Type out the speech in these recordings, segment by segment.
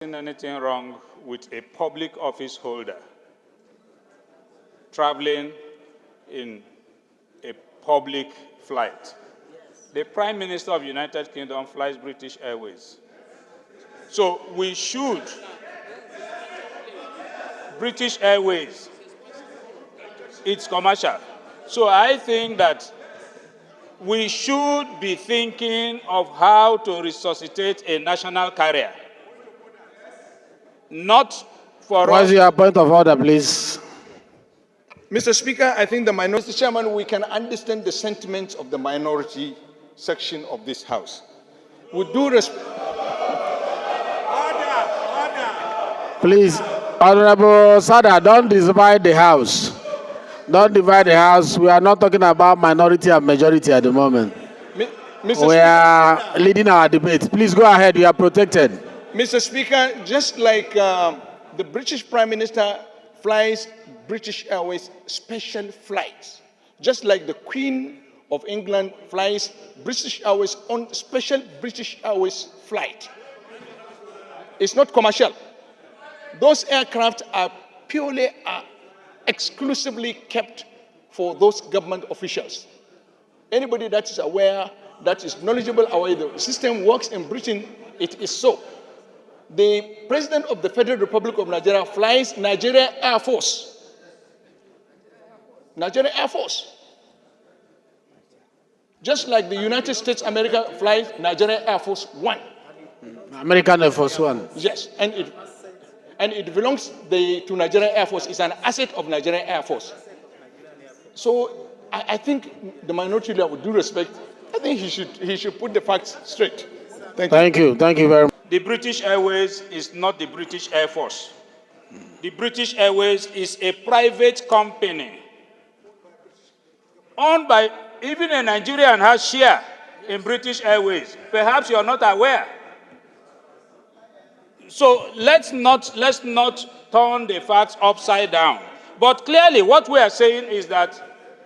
Anything wrong with a public office holder traveling in a public flight? The Prime Minister of the United Kingdom flies British Airways. So we should, British Airways, it's commercial. So I think that we should be thinking of how to resuscitate a national carrier. Not for What's your point of order, please? Mr. Speaker, I think Mr. Chairman, we can understand the sentiments of the minority section of this House. We do respect. Please, Honorable Sada, don't divide the House. Don't divide the House. We are not talking about minority and majority at the moment. We are leading our debate. Please go ahead. You are protected. Mr. Speaker, just like the British Prime Minister flies British Airways special flights, just like the Queen of England flies British Airways on special British Airways flight. It's not commercial. Those aircraft are purely, exclusively kept for those government officials. Anybody that is aware, that is knowledgeable about how the system works in Britain, it is so. The President of the Federal Republic of Nigeria flies Nigeria Air Force. Nigeria Air Force. Just like the United States America flies Nigeria Air Force One. American Air Force One. Yes, and it belongs to Nigeria Air Force. It's an asset of Nigeria Air Force. So I think the minority leader, with due respect, I think he should put the facts straight. Thank you. Thank you very much. The British Airways is not the British Air Force. The British Airways is a private company owned by even a Nigerian has share in British Airways. Perhaps you are not aware. So let's not turn the facts upside down. But clearly what we are saying is that,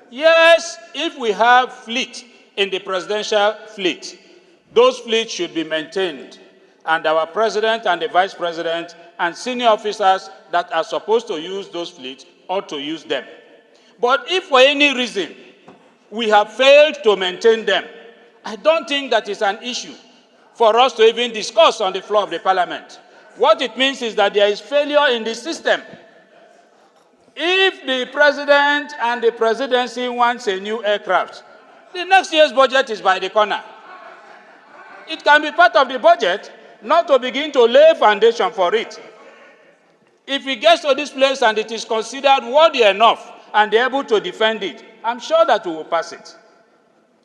yes, if we have fleet in the presidential fleet, those fleets should be maintained. And our president and the vice president and senior officers that are supposed to use those fleets ought to use them. But if for any reason we have failed to maintain them, I don't think that is an issue for us to even discuss on the floor of the parliament. What it means is that there is failure in the system. If the president and the presidency wants a new aircraft, the next year's budget is by the corner. It can be part of the budget, not to begin to lay foundation for it. If it gets to this place and it is considered worthy enough and they're able to defend it, I'm sure that we will pass it.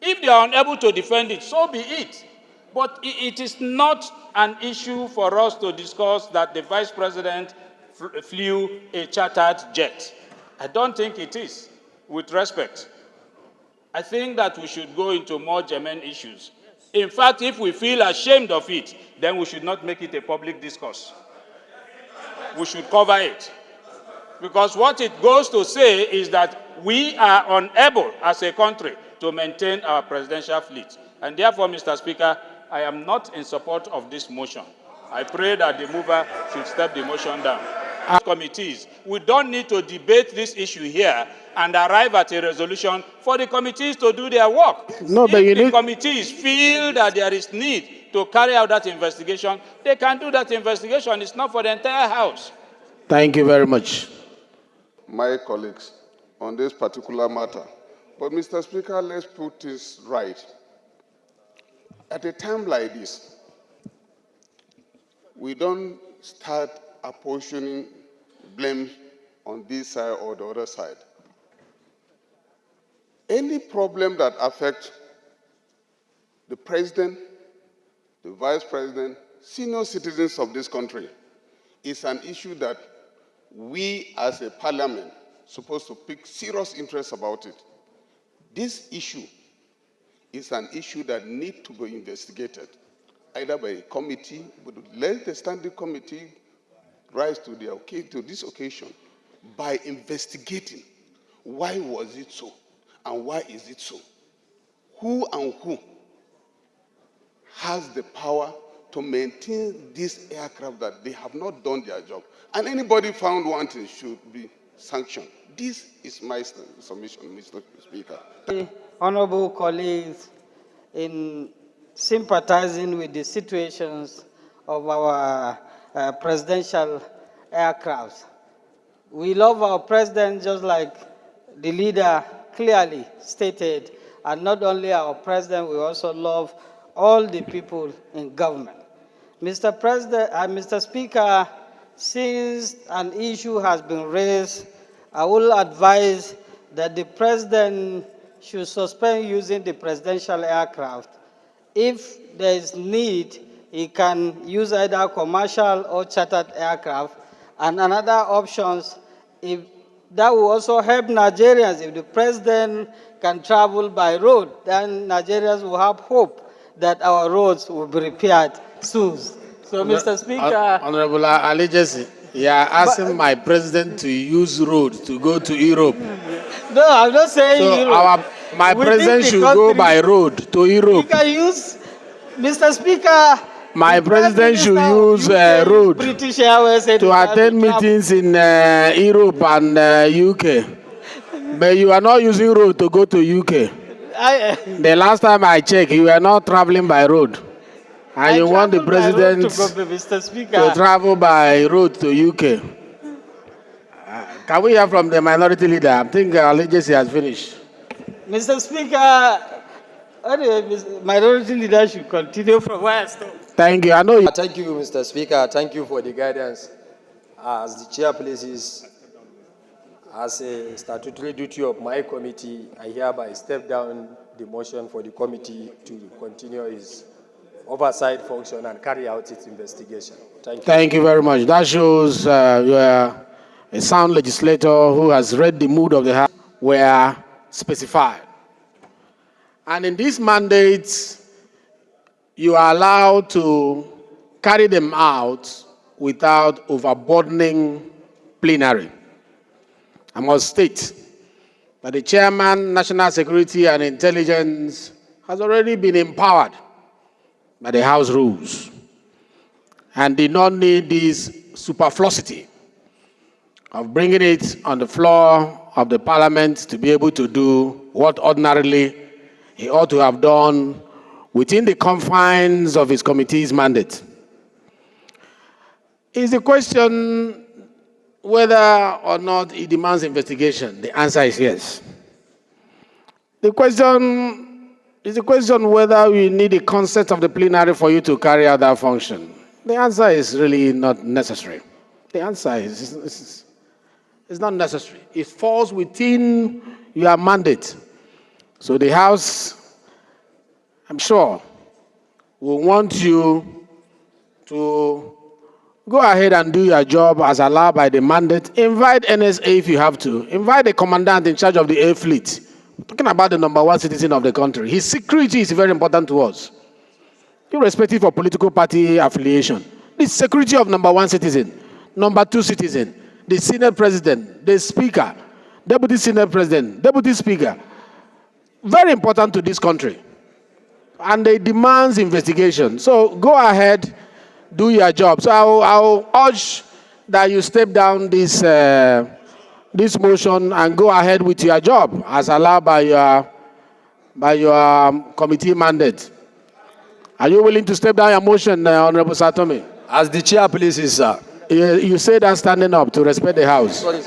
If they are unable to defend it, so be it. But it is not an issue for us to discuss that the vice president flew a chartered jet. I don't think it is, with respect. I think that we should go into more germane issues. In fact, if we feel ashamed of it, then we should not make it a public discourse. We should cover it. Because what it goes to say is that we are unable as a country to maintain our presidential fleet. And therefore, Mr. Speaker, I am not in support of this motion. I pray that the mover should step the motion down. Committees, we don't need to debate this issue here and arrive at a resolution for the committees to do their work. No, but if the committees feel that there is need to carry out that investigation, they can do that investigation. It's not for the entire House. Thank you very much. My colleagues, on this particular matter. But, Mr. Speaker, let's put this right. At a time like this, we don't start apportioning blame on this side or the other side. Any problem that affects the president, the vice president, senior citizens of this country is an issue that we as a parliament are supposed to pick serious interest about it. This issue is an issue that needs to be investigated, either by a committee, but let the standing committee rise to this occasion by investigating why was it so and why is it so. Who and who has the power to maintain these aircraft that they have not done their job. And anybody found wanting should be sanctioned. This is my submission, Mr. Speaker. Honorable colleagues, in sympathizing with the situations of our presidential aircrafts, we love our president just like the leader clearly stated, and not only our president, we also love all the people in government. Mr. President, Mr. Speaker, since an issue has been raised, I will advise that the president should suspend using the presidential aircraft. If there is need, he can use either commercial or chartered aircraft. And another options, if that will also help Nigerians. If the president can travel by road, then Nigerians will have hope that our roads will be repaired soon. So, Mr. Speaker... Honorable Allegiance, you are asking my president to use road to go to Europe. No, I'm not saying so Europe. My president should go by road to Europe. You can use, Mr. Speaker... My president should use road British Airways to attend meetings in Europe and UK. But you are not using road to go to UK. The last time I checked, you were not traveling by road. And you want the president to travel by road to UK. Can we hear from the minority leader? I think Allegiance has finished. Mr. Speaker, minority leader should continue from where I stopped. Thank you. I know you. Thank you, Mr. Speaker. Thank you for the guidance. As the chair places, as a statutory duty of my committee, I hereby step down the motion for the committee to continue its oversight function and carry out its investigation. Thank you. Thank you very much. That shows you are a sound legislator who has read the mood of the House where specified. And in these mandates, you are allowed to carry them out without overburdening plenary. I must state that the chairman, National Security and Intelligence, has already been empowered by the House rules and did not need this superfluity of bringing it on the floor of the Parliament to be able to do what ordinarily he ought to have done within the confines of his committee's mandate. Is the question whether or not it demands investigation? The answer is yes. The question is the question whether we need the consent of the plenary for you to carry out that function. The answer is really not necessary. The answer is it's not necessary. It falls within your mandate. So the House, I'm sure, will want you to go ahead and do your job as allowed by the mandate. Invite NSA if you have to. Invite the commandant in charge of the air fleet. We're talking about the #1 citizen of the country. His security is very important to us, irrespective of political party affiliation. The security of #1 citizen, #2 citizen, the Senate President, the Speaker, Deputy Senate President, Deputy Speaker. Very important to this country. And it demands investigation. So go ahead, do your job. So I'll urge that you step down this motion and go ahead with your job as allowed by your committee mandate. Are you willing to step down your motion, Honorable Satomi? As the chair pleases, sir. You say that standing up to respect the House. Sorry, sir.